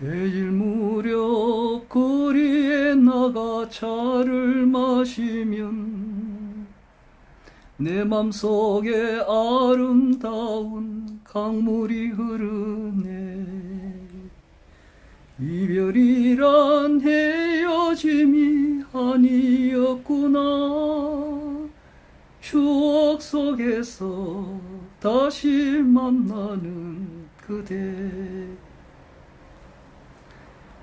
해질 무렵 거리에 나가 차를 마시면 내 맘속에 아름다운 강물이 흐르네. 이별이란 헤어짐이 아니었구나. 추억 속에서 다시 만나는 그대.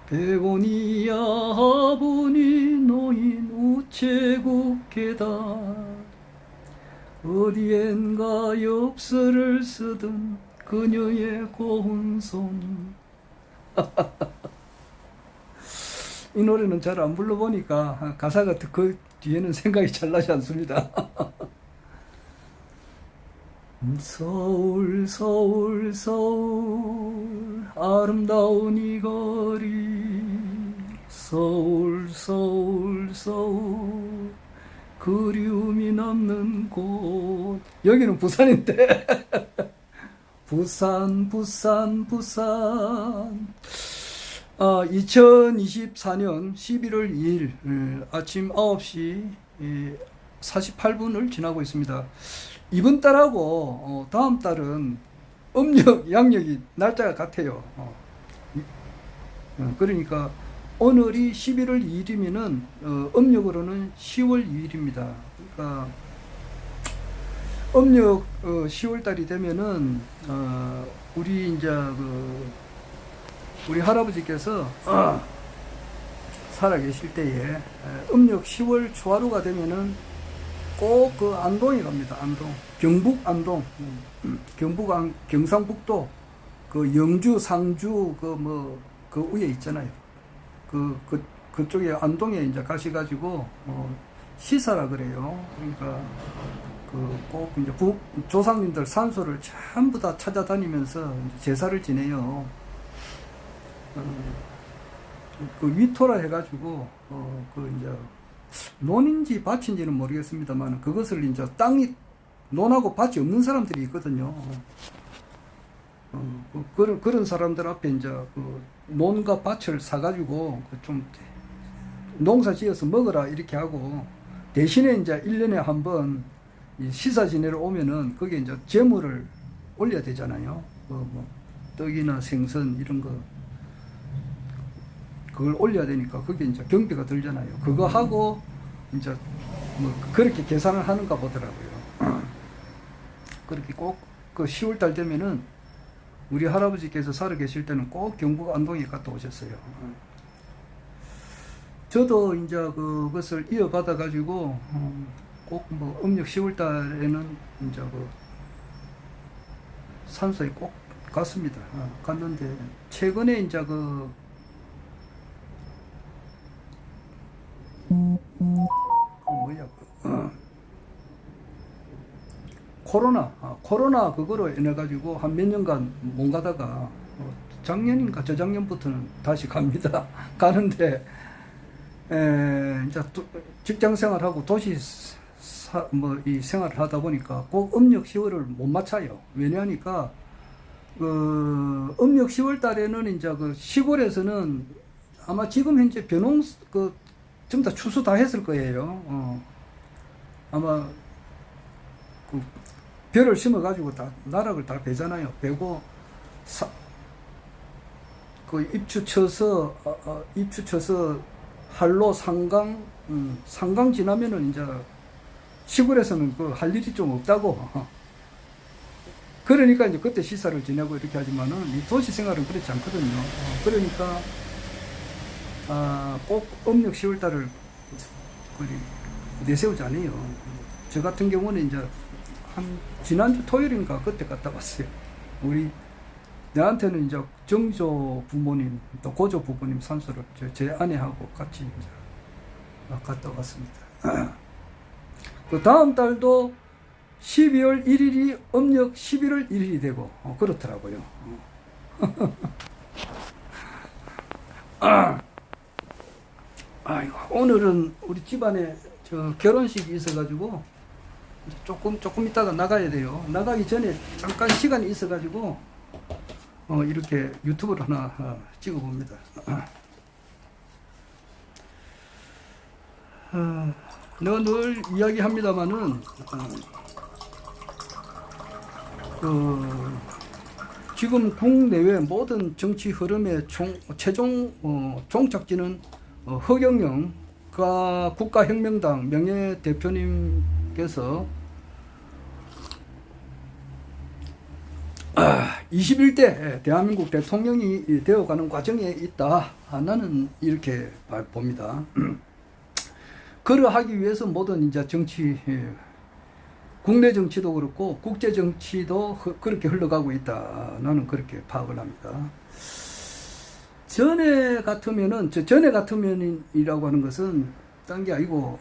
백원이야 화분이 놓인 우체국 계단, 어디엔가 엽서를 쓰던 그녀의 고운 손. 이 노래는 잘 안 불러보니까 가사가 그 뒤에는 생각이 잘 나지 않습니다. 서울 서울 서울 아름다운 이 거리, 서울 서울 서울 그리움이 남는 곳. 여기는 부산인데 부산 부산 부산. 2024년 11월 2일 아침 9시 48분을 지나고 있습니다. 이번 달하고 다음 달은 음력 양력이 날짜가 같아요. 그러니까 오늘이 11월 2일이면은 음력으로는 10월 2일입니다. 그러니까 음력 10월 달이 되면은 우리 이제 우리 할아버지께서 살아 계실 때에 음력 10월 초하루가 되면은 꼭 그 안동에 갑니다. 안동, 경북 안동, 경상북도 그 영주, 상주 그 위에 있잖아요. 그쪽에 안동에 이제 가셔가지고 시사라 그래요. 그러니까 꼭 이제 조상님들 산소를 전부 다 찾아다니면서 제사를 지내요. 그 위토라 해가지고 이제 논인지 밭인지는 모르겠습니다만 그것을 이제 땅이 논하고 밭이 없는 사람들이 있거든요. 그런 사람들 앞에 이제 논과 밭을 사가지고 좀 농사 지어서 먹어라 이렇게 하고, 대신에 이제 1년에 한 번 시사 지내러 오면은 거기에 이제 재물을 올려야 되잖아요. 떡이나 생선 이런 거 그걸 올려야 되니까 그게 이제 경비가 들잖아요. 그거 하고 이제 그렇게 계산을 하는가 보더라고요. 그렇게 꼭 그 10월 달 되면은 우리 할아버지께서 살아 계실 때는 꼭 경북 안동에 갔다 오셨어요. 저도 이제 그것을 이어받아 가지고 꼭 음력 10월 달에는 이제 산소에 꼭 갔습니다. 갔는데 최근에 이제 코로나 그거로 인해 가지고 한 몇 년간 못 가다가 작년인가 저작년부터는 다시 갑니다. 가는데 이제 직장 생활하고 도시 이 생활을 하다 보니까 꼭 음력 10월을 못 맞춰요. 왜냐하니까 음력 10월 달에는 이제 시골에서는 아마 지금 현재 벼농 전부 다 추수 다 했을 거예요. 아마 벼를 심어 가지고 다 나락을 다 베잖아요. 베고 입추 쳐서 한로 상강 지나면은 이제 시골에서는 할 일이 좀 없다고. 그러니까 이제 그때 시사를 지내고 이렇게 하지만은 이 도시 생활은 그렇지 않거든요. 그러니까 꼭 음력 10월 달을 내세우지 않아요. 저 같은 경우는 이제 지난주 토요일인가 그때 갔다 왔어요. 내한테는 이제 정조 부모님 또 고조 부모님 산소를 제 아내하고 같이 이제 갔다 왔습니다. 그 다음 달도 12월 1일이 음력 11월 1일이 되고 그렇더라고요. 오늘은 우리 집안에 결혼식이 있어가지고 조금 있다가 나가야 돼요. 나가기 전에 잠깐 시간이 있어가지고 이렇게 유튜브를 하나 찍어 봅니다. 내가 늘 이야기합니다마는 지금 국내외 모든 정치 흐름의 최종 종착지는 허경영 국가혁명당 명예대표님께서 21대 대한민국 대통령이 되어가는 과정에 있다. 나는 이렇게 봅니다. 그러하기 위해서 모든 이제 정치, 국내 정치도 그렇고 국제 정치도 그렇게 흘러가고 있다. 나는 그렇게 파악을 합니다. 전에 같으면이라고 하는 것은 딴 게 아니고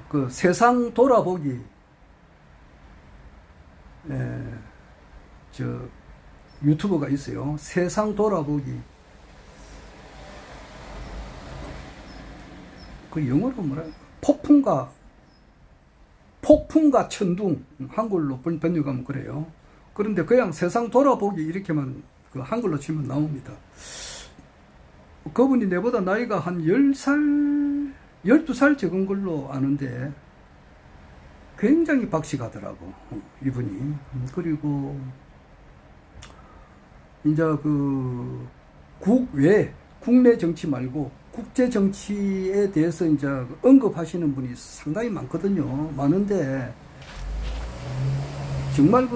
그 세상 돌아보기, 유튜버가 있어요. 세상 돌아보기. 그 영어로 뭐라, 폭풍과 천둥, 한글로 번역하면 그래요. 그런데 그냥 세상 돌아보기 이렇게만 그 한글로 치면 나옵니다. 그분이 내보다 나이가 한 10살, 12살 적은 걸로 아는데 굉장히 박식하더라고, 이분이. 그리고 이제 그 국내 정치 말고 국제 정치에 대해서 이제 언급하시는 분이 상당히 많거든요. 많은데 정말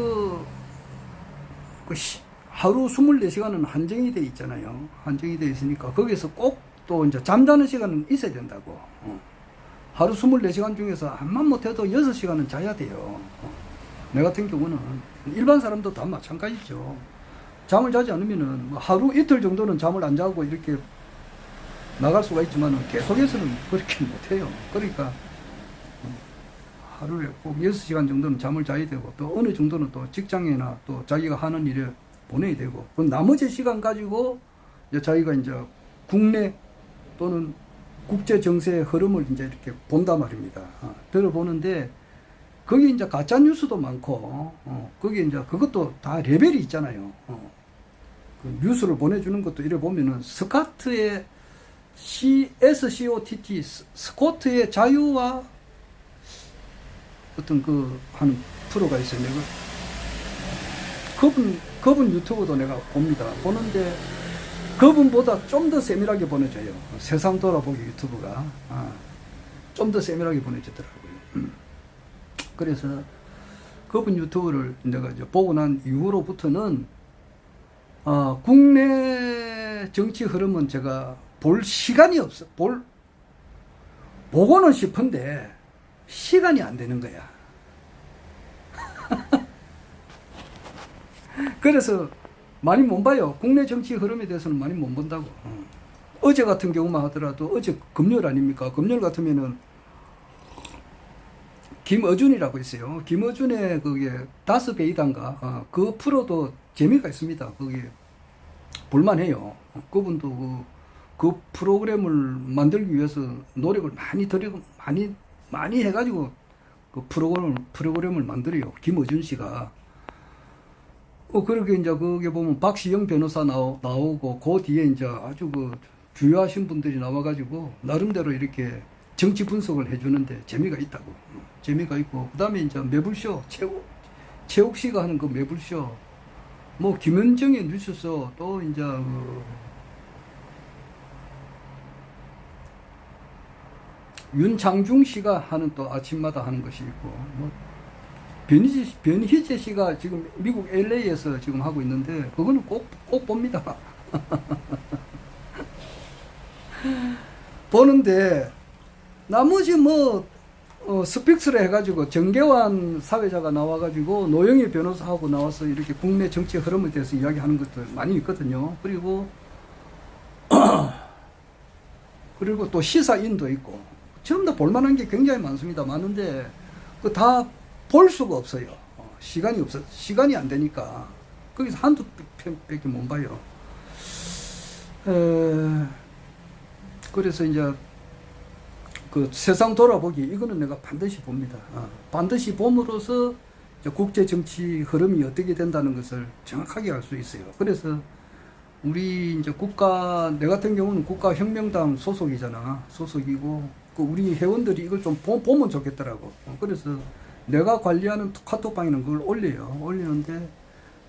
하루 24시간은 한정이 돼 있잖아요. 한정이 돼 있으니까 거기서 꼭 또 이제 잠자는 시간은 있어야 된다고. 하루 24시간 중에서 암만 못해도 6시간은 자야 돼요. 내 같은 경우는 일반 사람도 다 마찬가지죠. 잠을 자지 않으면은 하루 이틀 정도는 잠을 안 자고 이렇게 나갈 수가 있지만 계속해서는 그렇게 못해요. 그러니까 하루에 꼭 6시간 정도는 잠을 자야 되고, 또 어느 정도는 또 직장이나 또 자기가 하는 일에 보내야 되고, 그 나머지 시간 가지고 이제 자기가 이제 국내 또는 국제 정세의 흐름을 이제 이렇게 본단 말입니다. 들어보는데 거기 이제 가짜 뉴스도 많고, 거기 이제 그것도 다 레벨이 있잖아요. 그 뉴스를 보내주는 것도 이래 보면은 스카트의 SCOTT, 스코트의 자유와 어떤 하는 프로가 있어요. 내가 그분 유튜브도 내가 봅니다. 보는데 그분보다 좀 더 세밀하게 보내줘요. 세상 돌아보기 유튜브가. 좀 더 세밀하게 보내주더라고요. 그래서 그분 유튜브를 내가 이제 보고 난 이후로부터는 국내 정치 흐름은 제가 볼 시간이 없어. 보고는 싶은데 시간이 안 되는 거야. 그래서 많이 못 봐요. 국내 정치 흐름에 대해서는 많이 못 본다고. 어제 같은 경우만 하더라도, 어제 금요일 아닙니까? 금요일 같으면은 김어준이라고 있어요. 김어준의 그게 다스베이단가, 그 프로도 재미가 있습니다. 그게 볼만해요. 그분도 그 프로그램을 만들기 위해서 노력을 많이 들이고 많이 해가지고 그 프로그램을 만들어요. 김어준 씨가. 그렇게 이제 거기에 보면 박시영 변호사 나오고, 그 뒤에 이제 아주 주요하신 분들이 나와가지고 나름대로 이렇게 정치 분석을 해주는데 재미가 있다고. 재미가 있고, 그 다음에 이제 매불쇼, 최욱 씨가 하는 그 매불쇼, 뭐 김현정의 뉴스쇼, 또 이제 윤창중 씨가 하는 또 아침마다 하는 것이 있고, 뭐 변희재 씨가 지금 미국 LA에서 지금 하고 있는데 그거는 꼭 봅니다. 보는데 나머지 스픽스를 해가지고 정계환 사회자가 나와가지고 노영희 변호사하고 나와서 이렇게 국내 정치 흐름에 대해서 이야기하는 것도 많이 있거든요. 그리고 또 시사인도 있고 전부 다 볼만한 게 굉장히 많습니다. 많은데 다 볼 수가 없어요. 시간이 안 되니까 거기서 한두 편밖에 못 봐요. 그래서 이제 그 세상 돌아보기, 이거는 내가 반드시 봅니다. 반드시 봄으로써 이제 국제 정치 흐름이 어떻게 된다는 것을 정확하게 알 수 있어요. 그래서 우리 이제 내 같은 경우는 국가혁명당 소속이고, 그 우리 회원들이 이걸 좀 보면 좋겠더라고. 그래서 내가 관리하는 카톡방에는 그걸 올리는데,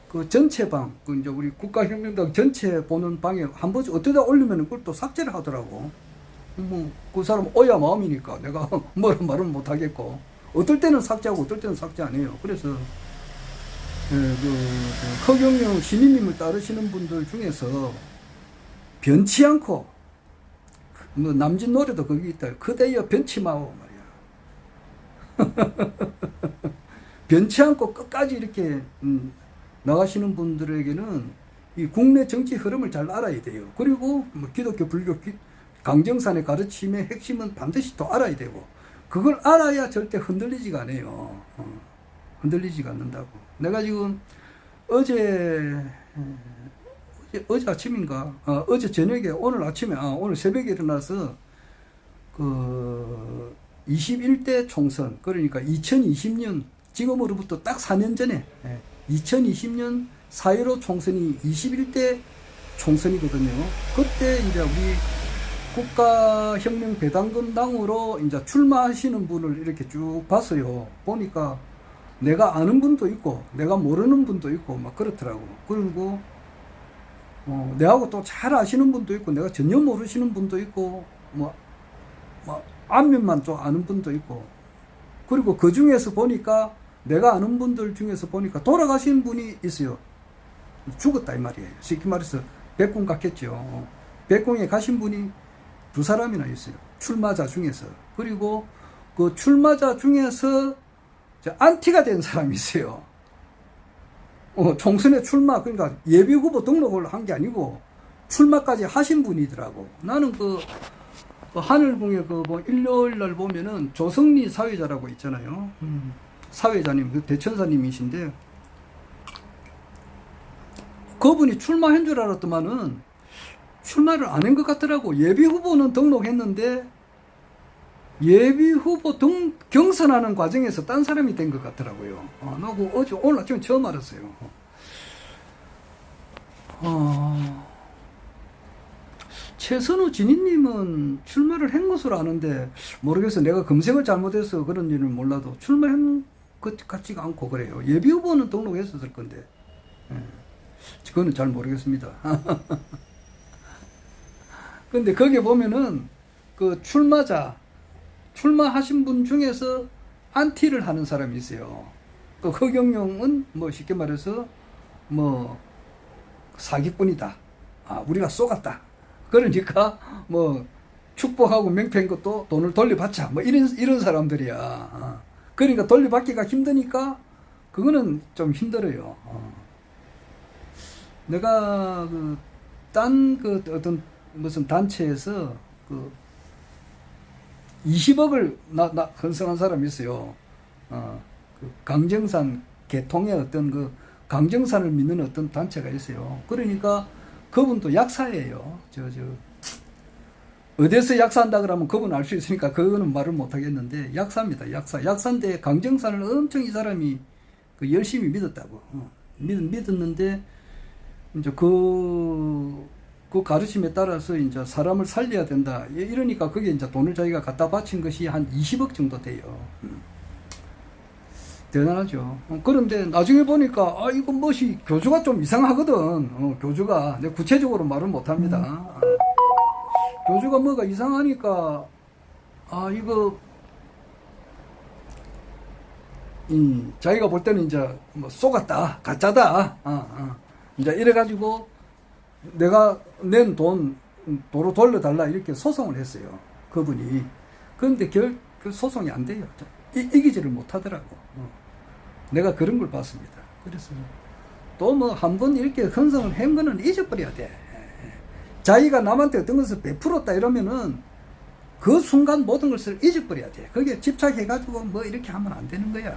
그 전체 방, 그 이제 우리 국가혁명당 전체 보는 방에 한 번씩 어쩌다 올리면 그걸 또 삭제를 하더라고. 그 사람 오야 마음이니까 내가 뭐라 말은 못 하겠고, 어떨 때는 삭제하고 어떨 때는 삭제 안 해요. 그래서 허경영 신임님을 따르시는 분들 중에서 변치 않고, 뭐 남진 노래도 거기 있다. 그대여 변치 마오 말이야. 변치 않고 끝까지 이렇게 나가시는 분들에게는 이 국내 정치 흐름을 잘 알아야 돼요. 그리고 뭐 기독교, 불교, 강정산의 가르침의 핵심은 반드시 또 알아야 되고, 그걸 알아야 절대 흔들리지가 않아요. 흔들리지가 않는다고. 내가 지금 어제 아침인가, 어제 저녁에, 오늘 새벽에 일어나서 그 21대 총선, 그러니까 2020년, 지금으로부터 딱 4년 전에 2020년 4.15 총선이 21대 총선이거든요. 그때 이제 우리 국가혁명배당금당으로 이제 출마하시는 분을 이렇게 쭉 봤어요. 보니까 내가 아는 분도 있고, 내가 모르는 분도 있고, 막 그렇더라고. 그리고, 내하고 또 잘 아시는 분도 있고, 내가 전혀 모르시는 분도 있고, 안면만 좀 아는 분도 있고, 그리고 그 중에서 보니까, 내가 아는 분들 중에서 보니까 돌아가신 분이 있어요. 죽었다, 이 말이에요. 쉽게 말해서 백궁 갔겠죠. 백궁에 가신 분이 2사람이나 있어요. 출마자 중에서. 그리고 그 출마자 중에서 안티가 된 사람이 있어요. 총선에 출마, 그러니까 예비 후보 등록을 한 게 아니고 출마까지 하신 분이더라고. 나는 그 하늘궁에 뭐 일요일 날 보면은 조성리 사회자라고 있잖아요. 사회자님, 그 대천사님이신데, 그분이 출마한 줄 알았더만은 출마를 안 한 것 같더라고. 예비 후보는 등록했는데 예비 후보 경선하는 과정에서 딴 사람이 된 것 같더라고요. 나고 오늘 아침에 처음 알았어요. 최선우 진희님은 출마를 한 것으로 아는데, 모르겠어. 내가 검색을 잘못해서 그런 일은 몰라도 출마한 것 같지가 않고 그래요. 예비 후보는 등록했었을 건데, 그거는 잘 모르겠습니다. 근데 거기에 보면은 그 출마하신 분 중에서 안티를 하는 사람이 있어요. 그 허경영은 뭐 쉽게 말해서 뭐 사기꾼이다. 우리가 쏘갔다. 그러니까 뭐 축복하고 맹패인 것도 돈을 돌려받자. 뭐 이런 사람들이야. 그러니까 돌려받기가 힘드니까 그거는 좀 힘들어요. 내가 어떤 무슨 단체에서 20억을 헌성한 사람이 있어요. 그 강정산 개통의 어떤 강정산을 믿는 어떤 단체가 있어요. 그러니까 그분도 약사예요. 어디서 약사한다 그러면 그분 알 수 있으니까 그거는 말을 못 하겠는데, 약사입니다. 약사인데 강정산을 엄청 이 사람이 열심히 믿었다고. 믿었는데 이제 그 가르침에 따라서 이제 사람을 살려야 된다. 이러니까 그게 이제 돈을 자기가 갖다 바친 것이 한 20억 정도 돼요. 대단하죠. 그런데 나중에 보니까 이거 뭐시 교주가 좀 이상하거든. 교주가 내가 구체적으로 말은 못합니다. 교주가 뭐가 이상하니까 이거 자기가 볼 때는 이제 뭐 쏘갔다, 가짜다. 이제 이래가지고 내가 낸 돈 도로 돌려달라 이렇게 소송을 했어요. 그분이. 그런데 그 소송이 안 돼요. 이기지를 못하더라고. 내가 그런 걸 봤습니다. 그래서 또 뭐 한 번 이렇게 헌성을 한 거는 잊어버려야 돼. 자기가 남한테 어떤 것을 베풀었다 이러면은 그 순간 모든 것을 잊어버려야 돼. 거기에 집착해가지고 뭐 이렇게 하면 안 되는 거야.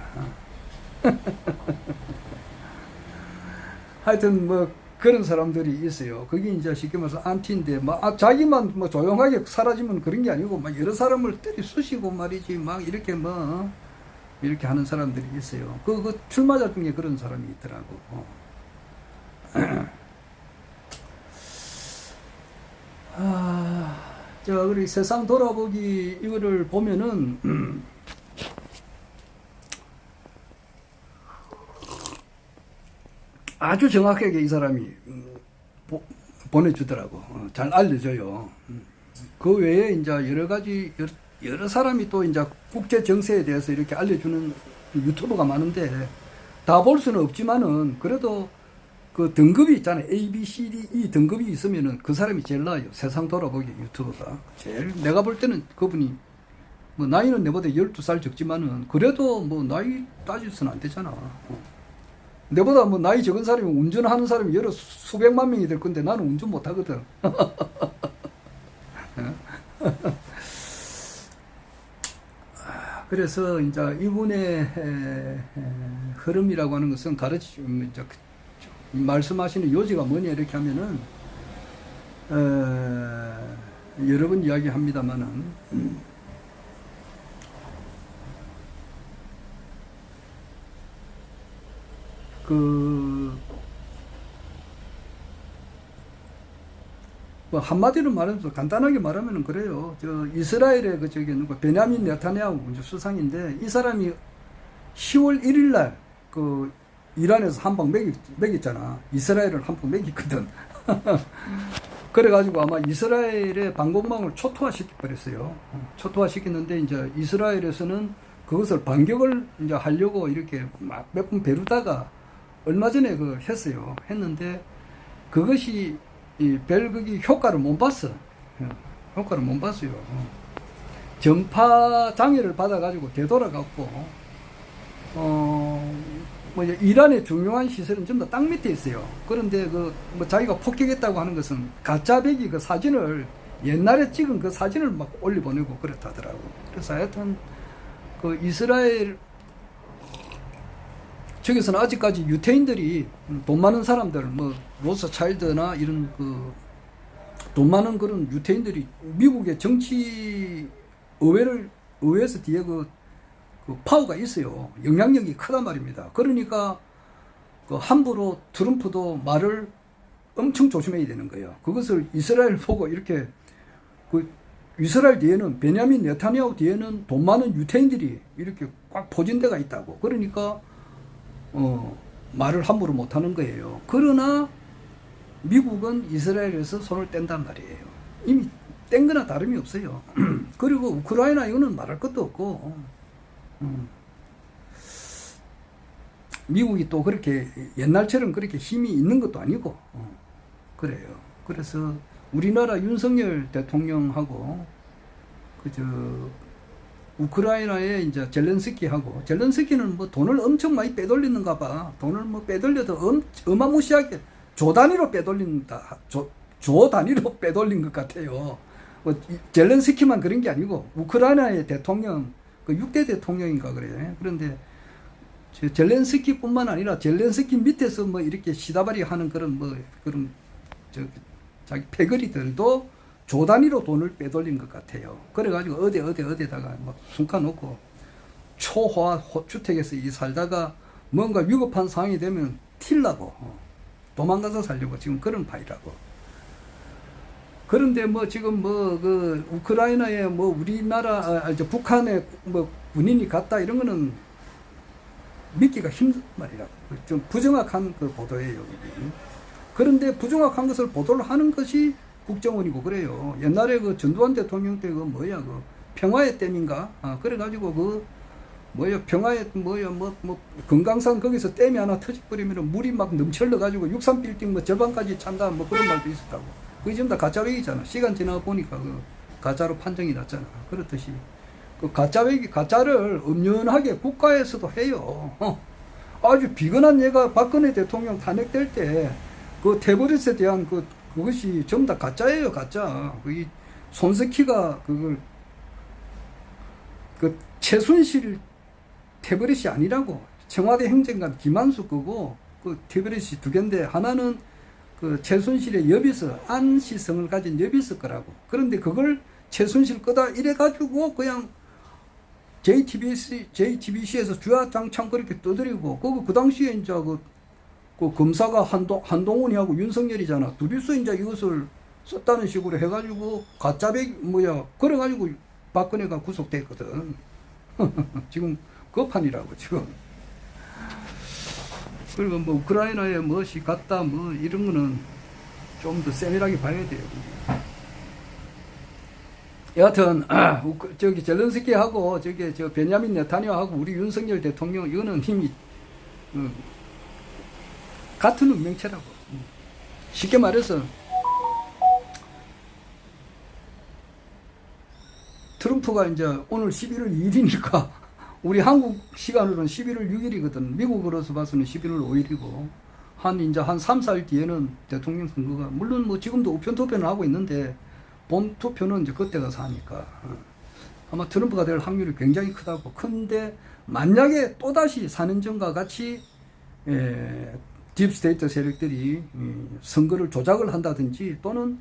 하여튼 뭐 그런 사람들이 있어요. 그게 이제 쉽게 말해서 안티인데, 자기만 뭐 조용하게 사라지면 그런 게 아니고, 막 여러 사람을 때려 쑤시고 말이지, 막 이렇게 이렇게 하는 사람들이 있어요. 그 출마자 중에 그런 사람이 있더라고. 자, 우리 세상 돌아보기 이거를 보면은 아주 정확하게 이 사람이 보내주더라고. 잘 알려줘요. 그 외에 이제 여러 가지 여러 사람이 또 이제 국제 정세에 대해서 이렇게 알려주는 유튜버가 많은데 다 볼 수는 없지만은 그래도 그 등급이 있잖아요. A, B, C, D, E 등급이 있으면은 그 사람이 제일 나아요. 세상 돌아보기 유튜버가. 제일 내가 볼 때는 그분이 뭐 나이는 내보다 12살 적지만은 그래도 뭐 나이 따질수는 안 되잖아. 내보다 뭐 나이 적은 사람이 운전하는 사람이 여러 수백만 명이 될 건데 나는 운전 못 하거든. 그래서 이제 이분의 흐름이라고 하는 것은 이제 말씀하시는 요지가 뭐냐 이렇게 하면은 여러 번 이야기합니다만은 뭐 한마디로 말하면서 간단하게 말하면은 그래요. 저 이스라엘의 누가 베냐민 네타냐후 수상인데 이 사람이 10월 1일 날 이란에서 한 방 먹였잖아. 이스라엘을 한 방 먹였거든. 그래가지고 아마 이스라엘의 방공망을 초토화시켜 버렸어요. 초토화시켰는데 이제 이스라엘에서는 그것을 반격을 이제 하려고 이렇게 막 몇 번 배루다가 얼마 전에 했어요. 했는데 그것이 별극이 효과를 못 봤어. 효과를 못 봤어요. 전파 장애를 받아가지고 되돌아갔고, 뭐 이란의 중요한 시설은 전부 다 땅 밑에 있어요. 그런데 뭐 자기가 폭격했다고 하는 것은 가짜배기 그 사진을 옛날에 찍은 그 사진을 막 올려보내고 그렇다더라고. 그래서 하여튼 이스라엘 저기서는 아직까지 유태인들이 돈 많은 사람들, 뭐 로스차일드나 이런 돈 많은 그런 유태인들이 미국의 정치 의회에서 뒤에 그 파워가 있어요. 영향력이 크단 말입니다. 그러니까 함부로 트럼프도 말을 엄청 조심해야 되는 거예요. 그것을 이스라엘 보고 이렇게 이스라엘 뒤에는 베냐민 네타냐후 뒤에는 돈 많은 유태인들이 이렇게 꽉 포진 데가 있다고. 그러니까 말을 함부로 못 하는 거예요. 그러나 미국은 이스라엘에서 손을 뗀단 말이에요. 이미 뗀 거나 다름이 없어요. 그리고 우크라이나 이거는 말할 것도 없고, 미국이 또 그렇게 옛날처럼 그렇게 힘이 있는 것도 아니고, 그래요. 그래서 우리나라 윤석열 대통령하고 우크라이나의 이제 젤렌스키는 뭐 돈을 엄청 많이 빼돌리는가 봐. 돈을 뭐 빼돌려도 어마무시하게 조 단위로 빼돌린다. 조 단위로 빼돌린 것 같아요. 뭐 젤렌스키만 그런 게 아니고 우크라이나의 대통령 6대 대통령인가 그래요. 그런데 젤렌스키뿐만 아니라 젤렌스키 밑에서 뭐 이렇게 시다바리 하는 그런 자기 패거리들도 조 단위로 돈을 빼돌린 것 같아요. 그래가지고 어디다가 막 숨겨놓고 초호화 주택에서 살다가 뭔가 위급한 상황이 되면 튈라고 도망가서 살려고 지금 그런 파이라고. 그런데 뭐 지금 우크라이나에 우리나라 북한에 군인이 갔다 이런 거는 믿기가 힘든 말이라고. 좀 부정확한 보도예요. 그런데 부정확한 것을 보도를 하는 것이 국정원이고 그래요. 옛날에 전두환 대통령 때 평화의 댐인가? 그래가지고 평화의 금강산 거기서 댐이 하나 터져버리면 물이 막 넘쳐가지고 63빌딩 절반까지 찬다 그런 말도 있었다고. 그게 전부 다 가짜배기잖아. 시간 지나가 보니까 가짜로 판정이 났잖아. 그렇듯이 가짜를 엄연하게 국가에서도 해요. 아주 비근한 얘가 박근혜 대통령 탄핵될 때 테러리스트에 대한 그것이 전부 다 가짜예요, 가짜. 손석희가 최순실 태블릿이 아니라고. 청와대 행정관 김한수 거고, 태블릿이 두 개인데, 하나는 최순실의 여비서, 안시성을 가진 여비서 거라고. 그런데 그걸 최순실 거다 이래가지고 그냥 JTBC에서 주야장창 그렇게 떠들이고, 그 당시에 이제 그 검사가 한동훈이하고 윤석열이잖아. 둘이서 이제 이것을 썼다는 식으로 해가지고, 그래가지고 박근혜가 구속됐거든. 지금 그 판이라고, 지금. 그리고 뭐, 우크라이나에 무엇이 갔다, 뭐, 이런 거는 좀 더 세밀하게 봐야 돼요. 여하튼, 저기, 젤렌스키하고, 저 베냐민 네타냐후하고 우리 윤석열 대통령, 이거는 이미, 같은 운명체라고. 쉽게 말해서, 트럼프가 이제 오늘 11월 2일이니까, 우리 한국 시간으로는 11월 6일이거든. 미국으로서 봐서는 11월 5일이고, 이제 한 3, 4일 뒤에는 대통령 선거가, 물론 뭐 지금도 우편 투표는 하고 있는데, 본 투표는 이제 그때 가서 하니까. 아마 트럼프가 될 확률이 굉장히 크다고. 근데, 만약에 또다시 4년 전과 같이, 딥스테이트 세력들이 선거를 조작을 한다든지, 또는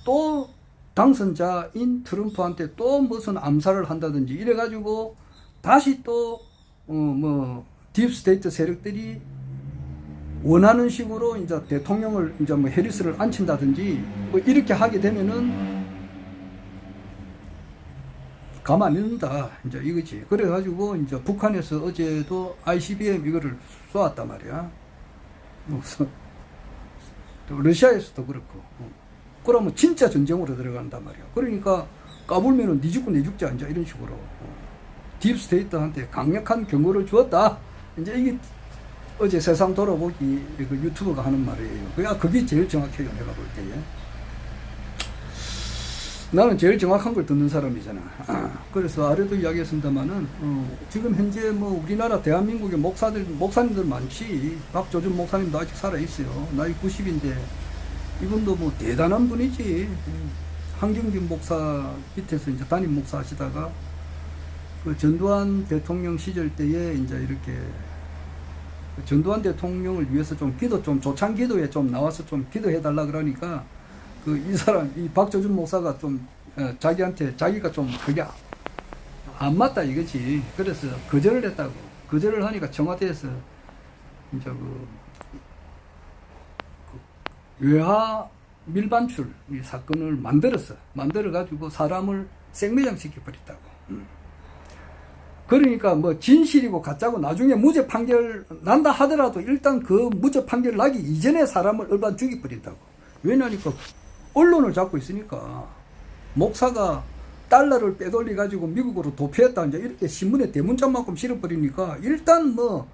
또 당선자인 트럼프한테 또 무슨 암살을 한다든지, 이래가지고, 다시 또, 딥스테이트 세력들이 원하는 식으로 이제 대통령을 이제 뭐 해리스를 앉힌다든지, 뭐 이렇게 하게 되면은, 가만 안 있는다. 이제 이거지. 그래가지고, 이제 북한에서 어제도 ICBM 이거를 쏘았단 말이야. 또 러시아에서도 그렇고. 그러면 진짜 전쟁으로 들어간단 말이야. 그러니까, 까불면은 니 죽고 내 죽자. 이제 이런 식으로. 딥스테이트한테 강력한 경고를 주었다. 이제 이게 어제 세상 돌아보기 그 유튜버가 하는 말이에요. 그게 제일 정확해요. 내가 볼 때에. 나는 제일 정확한 걸 듣는 사람이잖아. 그래서 아래도 이야기했습니다만은, 지금 현재 뭐 우리나라 대한민국의 목사님들 많지. 박조준 목사님도 아직 살아있어요. 나이 90인데, 이분도 뭐 대단한 분이지. 한경진 목사 밑에서 이제 담임 목사 하시다가, 그 전두환 대통령 시절 때에 이제 이렇게, 전두환 대통령을 위해서 좀 조찬 기도에 좀 나와서 좀 기도해달라 그러니까, 이 박조준 목사가 좀, 자기가 좀 그게 안 맞다 이거지. 그래서 거절을 했다고. 거절을 하니까 청와대에서 이제 외화 밀반출 이 사건을 만들어가지고 사람을 생매장시켜버렸다고. 그러니까 뭐 진실이고 가짜고 나중에 무죄 판결 난다 하더라도 일단 그 무죄 판결 나기 이전에 사람을 일반 죽여버린다고. 왜냐니까 언론을 잡고 있으니까. 목사가 달러를 빼돌려 가지고 미국으로 도피했다 이제 이렇게 신문에 대문짝만큼 실어버리니까 일단 뭐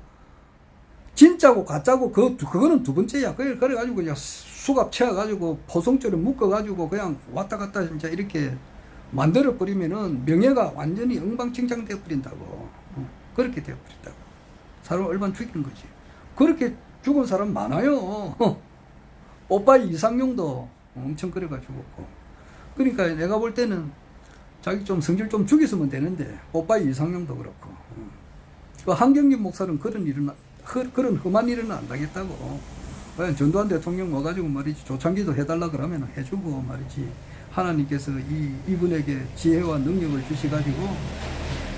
진짜고 가짜고 그거는 두 번째야. 그래가지고 그냥 수갑 채워가지고 포송줄을 묶어가지고 그냥 왔다 갔다 이제 이렇게 만들어버리면은 명예가 완전히 엉망진창 되어버린다고. 그렇게 되어버린다고. 사람을 얼마나 죽인 거지. 그렇게 죽은 사람 많아요. 오빠이 이상용도 엄청 그래가지고. 그러니까 내가 볼 때는 자기 좀 성질 좀 죽였으면 되는데, 오빠이 이상용도 그렇고. 그 한경진 목사는 그런 험한 일은 안 당했다고. 그냥 전두환 대통령 와가지고 말이지, 조창기도 해달라 그러면 해주고 말이지. 하나님께서 이분에게 지혜와 능력을 주셔가지고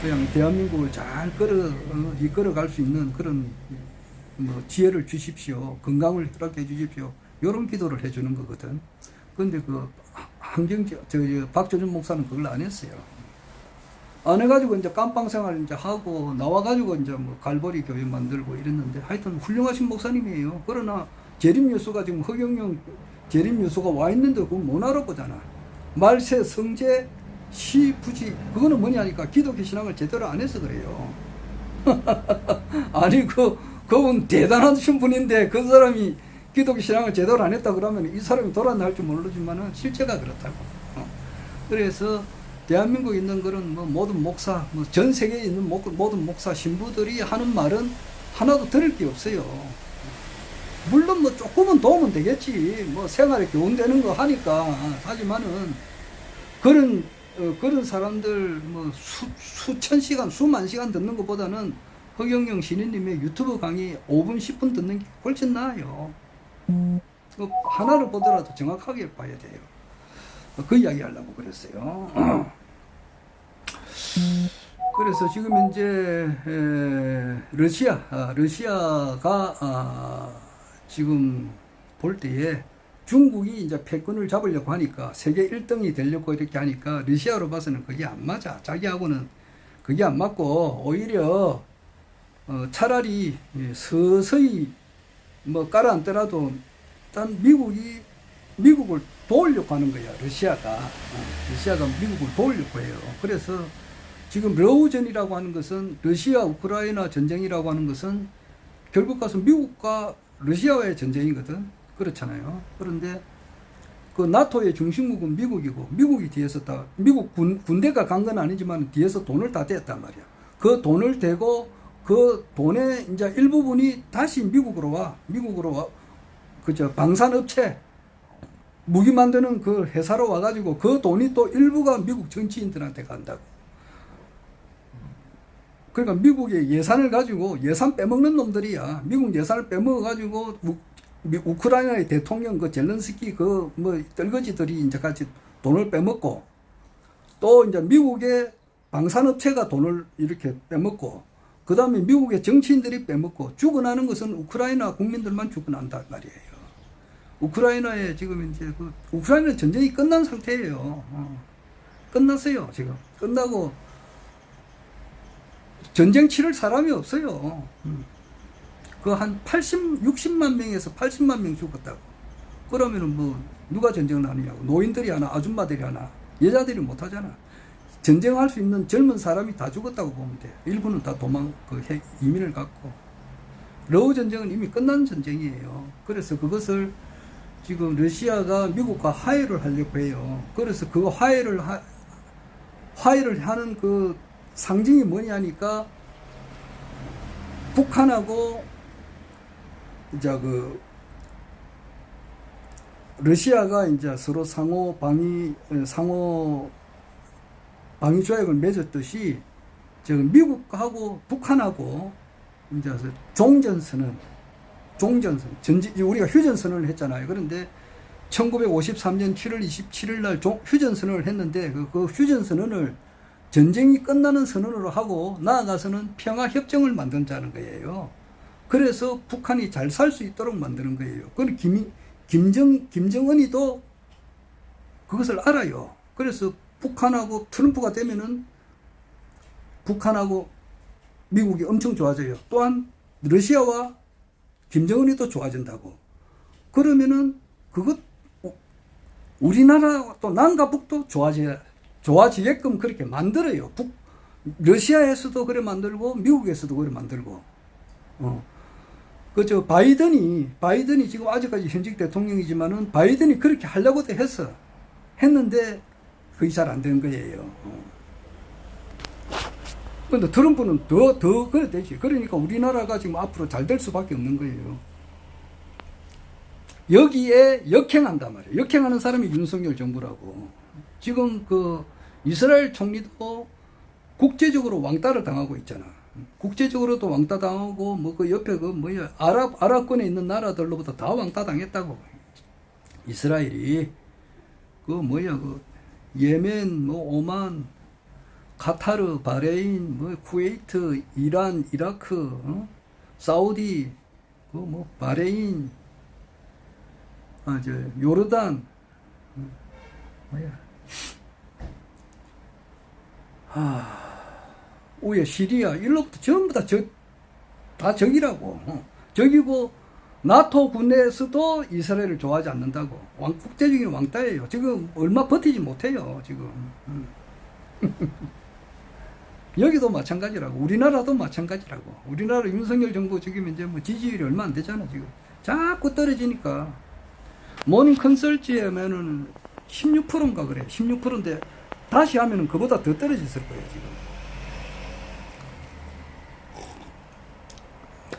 그냥 대한민국을 잘 이끌어갈 수 있는 그런 뭐 지혜를 주십시오. 건강을 허락해 주십시오. 이런 기도를 해주는 거거든. 근데 박조준 목사는 그걸 안 했어요. 안 해가지고 이제 깜빵 생활 이제 하고 나와가지고 이제 뭐 갈보리 교회 만들고 이랬는데 하여튼 훌륭하신 목사님이에요. 그러나 재림유수가 지금 허경영 재림유수가 와 있는데 그걸 못 알아보잖아. 말세, 성제, 시, 부지, 그거는 뭐냐니까 기독교 신앙을 제대로 안 해서 그래요. 아니, 그분 대단하신 분인데 그 사람이 기독교 신앙을 제대로 안 했다 그러면 이 사람이 돌아나 할 줄 모르지만은 실제가 그렇다고. 그래서 대한민국에 있는 그런 뭐 모든 목사, 뭐 전 세계에 있는 모든 목사, 신부들이 하는 말은 하나도 들을 게 없어요. 물론 뭐 조금은 도움은 되겠지. 뭐 생활에 교훈되는 거 하니까. 하지만은 그런 사람들 뭐 수천 시간, 수만 시간 듣는 것보다는 허경영 신인님의 유튜브 강의 5분, 10분 듣는 게 훨씬 나아요. 하나를 보더라도 정확하게 봐야 돼요. 그 이야기 하려고 그랬어요. 그래서 지금 현재 러시아가 지금 볼 때에 중국이 이제 패권을 잡으려고 하니까 세계 1등이 되려고 이렇게 하니까 러시아로 봐서는 그게 안 맞아. 자기하고는 그게 안 맞고 오히려 차라리 서서히 뭐 깔아앉더라도 일단 미국을 도우려고 하는 거야. 러시아가 미국을 도우려고 해요. 그래서 지금 러우전이라고 하는 것은 러시아 우크라이나 전쟁이라고 하는 것은 결국 가서 미국과 러시아와의 전쟁이거든. 그렇잖아요. 그런데 그 나토의 중심국은 미국이고 미국이 뒤에서 다 미국 군대가 간 건 아니지만 뒤에서 돈을 다 댔단 말이야. 그 돈을 대고 그 돈의 이제 일부분이 다시 미국으로 와. 그저 방산업체 무기 만드는 그 회사로 와가지고 그 돈이 또 일부가 미국 정치인들한테 간다고. 그러니까 미국의 예산을 가지고 예산 빼먹는 놈들이야. 미국 예산을 빼먹어가지고 우크라이나의 대통령 그 젤렌스키 그 뭐 떨거지들이 이제 같이 돈을 빼먹고 또 이제 미국의 방산업체가 돈을 이렇게 빼먹고 그 다음에 미국의 정치인들이 빼먹고 죽어나는 것은 우크라이나 국민들만 죽어난단 말이에요. 우크라이나에 지금 이제 우크라이나 전쟁이 끝난 상태예요. 끝났어요. 지금 끝나고 전쟁 치를 사람이 없어요. 그 한 60만 명에서 80만 명 죽었다고. 그러면은 뭐 누가 전쟁을 하느냐고. 노인들이 하나, 아줌마들이 하나, 여자들이 못 하잖아. 전쟁할 수 있는 젊은 사람이 다 죽었다고 보면 돼. 일부는 다 이민을 갔고. 러우 전쟁은 이미 끝난 전쟁이에요. 그래서 그것을 지금 러시아가 미국과 화해를 하려고 해요. 그래서 그 화해를 하는 그 상징이 뭐냐니까 북한하고 이제 러시아가 이제 서로 상호 방위 조약을 맺었듯이 지금 미국하고 북한하고 이제 종전선언 우리가 휴전선언을 했잖아요. 그런데 1953년 7월 27일 날 휴전선언을 했는데 그 휴전선언을 전쟁이 끝나는 선언으로 하고 나아가서는 평화협정을 만든다는 거예요. 그래서 북한이 잘 살 수 있도록 만드는 거예요. 그건 김정은이도 그것을 알아요. 그래서 북한하고 트럼프가 되면은 북한하고 미국이 엄청 좋아져요. 또한 러시아와 김정은이 또 좋아진다고. 그러면은 우리나라 또 남과 북도 좋아지게끔 그렇게 만들어요. 러시아에서도 그래 만들고 미국에서도 그래 만들고. 그저 바이든이 지금 아직까지 현직 대통령이지만은 바이든이 그렇게 하려고도 했는데 그게 잘 안 된 거예요. 근데 트럼프는 더 그래 되지. 그러니까 우리나라가 지금 앞으로 잘 될 수밖에 없는 거예요. 여기에 역행한단 말이에요. 역행하는 사람이 윤석열 정부라고. 지금 그 이스라엘 총리도 국제적으로 왕따를 당하고 있잖아. 국제적으로도 왕따 당하고 뭐 그 옆에 아랍권에 있는 나라들로부터 다 왕따 당했다고. 이스라엘이 예멘, 오만, 카타르, 바레인, 쿠웨이트, 이란, 이라크, 사우디, 바레인, 요르단, 우에 시리아, 일로부터 전부 다 적이라고. 적이고, 나토 군내에서도 이스라엘을 좋아하지 않는다고. 국제적인 왕따예요. 지금 얼마 버티지 못해요, 지금. 여기도 마찬가지라고. 우리나라도 마찬가지라고. 우리나라 윤석열 정부 지금 이제 지지율이 얼마 안 되잖아, 지금. 자꾸 떨어지니까. 모닝 컨설트에면은 16%인가 그래. 16%인데 다시 하면은 그보다 더 떨어졌을 거예요, 지금.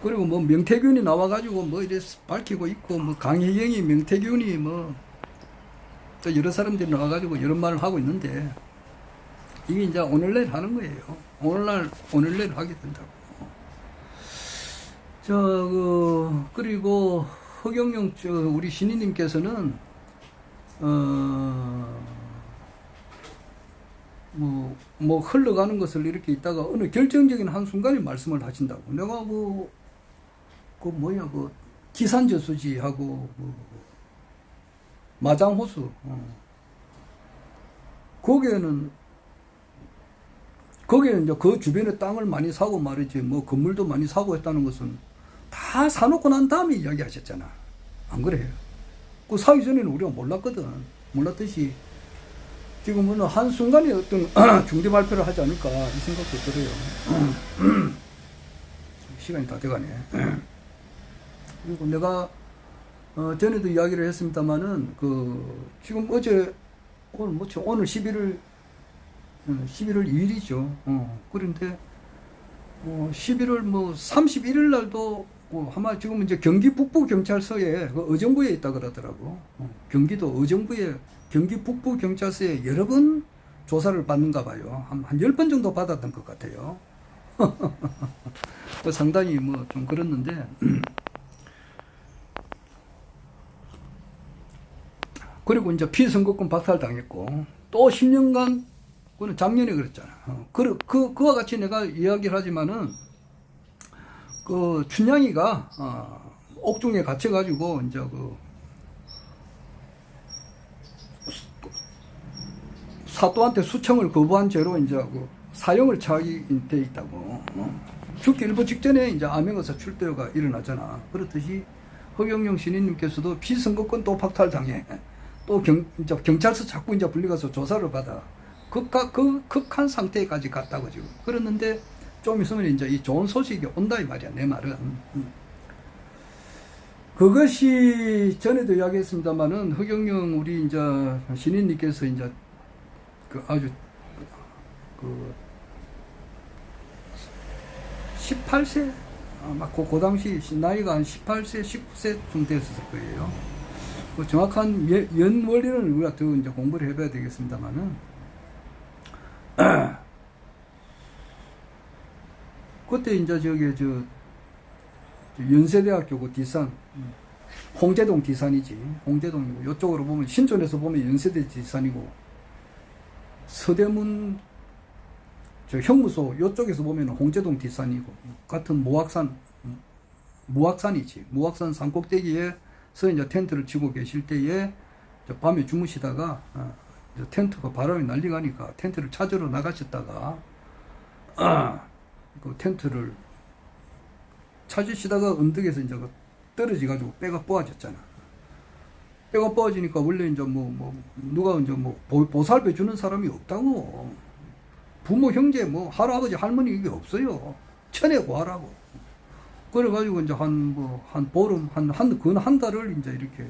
그리고 명태균이 나와가지고 이래 밝히고 있고, 강혜경이 명태균이 또 여러 사람들이 나와가지고 이런 말을 하고 있는데, 이게 이제 오늘내일 하는 거예요. 오늘내일 하게 된다고. 그리고 허경영, 우리 신인님께서는, 뭐 흘러가는 것을 이렇게 있다가 어느 결정적인 한순간에 말씀을 하신다고. 내가 기산저수지하고 마장호수, 거기에는 이제 그 주변에 땅을 많이 사고 말이지, 뭐 건물도 많이 사고 했다는 것은 다 사놓고 난 다음에 이야기 하셨잖아. 안 그래요? 그 사기 전에는 우리가 몰랐거든. 몰랐듯이 지금은 한순간에 어떤 중대 발표를 하지 않을까 이 생각도 들어요. 시간이 다 돼가네. 그리고 내가 전에도 이야기를 했습니다만은 지금 오늘 11월 2일이죠. 그런데 11월 31일 날도 아마 지금 이제 경기 북부 경찰서에 의정부에 있다 그러더라고. 경기도 의정부에 경기 북부 경찰서에 여러 번 조사를 받는가 봐요. 한 10번 정도 받았던 것 같아요. 상당히 좀 그랬는데. 그리고 이제 피선거권 박탈당했고, 또 10년간, 그거는 작년에 그랬잖아. 그와 같이 내가 이야기를 하지만은, 춘향이가, 옥중에 갇혀가지고, 이제 사또한테 수청을 거부한 죄로 이제 사형을 처하게 돼 있다고. 죽기 일부 직전에 이제 암행어사 출두가 일어나잖아. 그렇듯이 허경영 신인님께서도 피선거권 또 박탈당해. 또 경찰서 자꾸 이제 불려가서 조사를 받아. 극한 상태까지 갔다고 지금. 그랬는데 좀 있으면 이제 이 좋은 소식이 온다 이 말이야, 내 말은. 그것이 전에도 이야기했습니다만은 허경영 우리 이제 신인님께서 이제 아주 18세 아마 그 당시 나이가 한 18세, 19세쯤 됐을 거예요. 정확한 연월일은 우리가 더 이제 공부를 해봐야 되겠습니다만은, 그때 이제 연세대학교 그 뒷산, 홍제동 뒷산이지. 홍제동이고, 이쪽으로 보면, 신촌에서 보면 연세대 뒷산이고, 서대문, 형무소, 이쪽에서 보면 홍제동 뒷산이고, 같은 무악산이지. 무악산 산꼭대기에서 이제 텐트를 치고 계실 때에, 밤에 주무시다가, 텐트가 바람이 날려가니까 텐트를 찾으러 나가셨다가, 그 텐트를 찾으시다가 언덕에서 이제 떨어져가지고 뼈가 부어졌잖아. 뼈가 부어지니까 원래 이제 누가 이제 보살펴 주는 사람이 없다고. 부모, 형제, 할아버지, 할머니 이게 없어요. 천에 구하라고. 그래가지고 이제 한 보름, 한 달을 이제 이렇게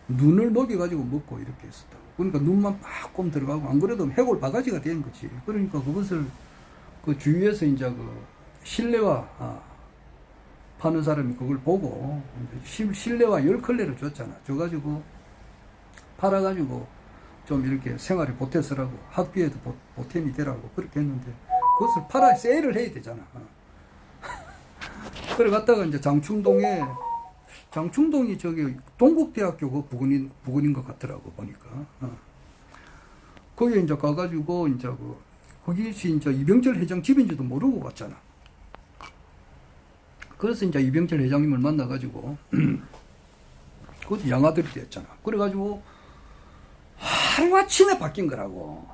눈을 녹여가지고 먹고 이렇게 했었다고. 그러니까 눈만 빡 들어가고, 안 그래도 해골 바가지가 된 거지. 그러니까 그것을 그 주위에서 이제 실내화 파는 사람이 그걸 보고 실내화 10컬레를 줬잖아. 줘가지고 팔아가지고 좀 이렇게 생활에 보태서라고, 학비에도 보탬이 되라고 그렇게 했는데, 그것을 팔아 세일을 해야 되잖아. 그래 갔다가 이제 장충동이 동국대학교 그 부근인 것 같더라고 보니까. 거기에 이제 가가지고 이제 거기서 이제 이병철 회장 집인지도 모르고 갔잖아. 그래서 이제 이병철 회장님을 만나가지고, 그것도 양아들이 됐잖아. 그래가지고, 하루아침에 바뀐 거라고.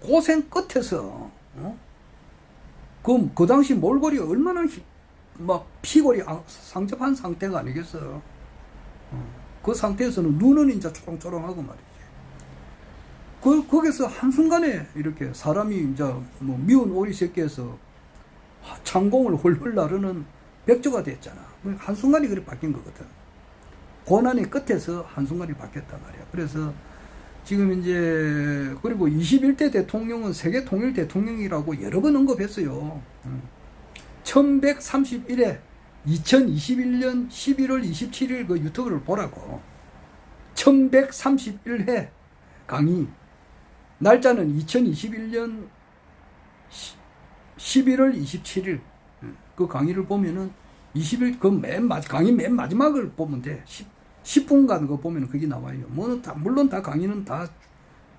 고생 끝에서, 그 당시 몰골이 얼마나 피골이 상접한 상태가 아니겠어. 그 상태에서는 눈은 이제 초롱초롱하고 말이지. 거기서 한순간에 이렇게 사람이 이제 미운 오리 새끼에서 창공을 훌훌 나르는 백조가 됐잖아. 한순간에 그렇게 바뀐 거거든. 고난의 끝에서 한순간에 바뀌었단 말이야. 그래서 지금 이제, 그리고 21대 대통령은 세계 통일 대통령이라고 여러 번 언급했어요. 1131회 2021년 11월 27일 그 유튜브를 보라고. 1131회 강의. 날짜는 2021년 11월 27일. 그 강의를 보면은 20일, 강의 맨 마지막을 보면 돼. 10분간 그거 보면 그게 나와요. 물론 다 강의는 다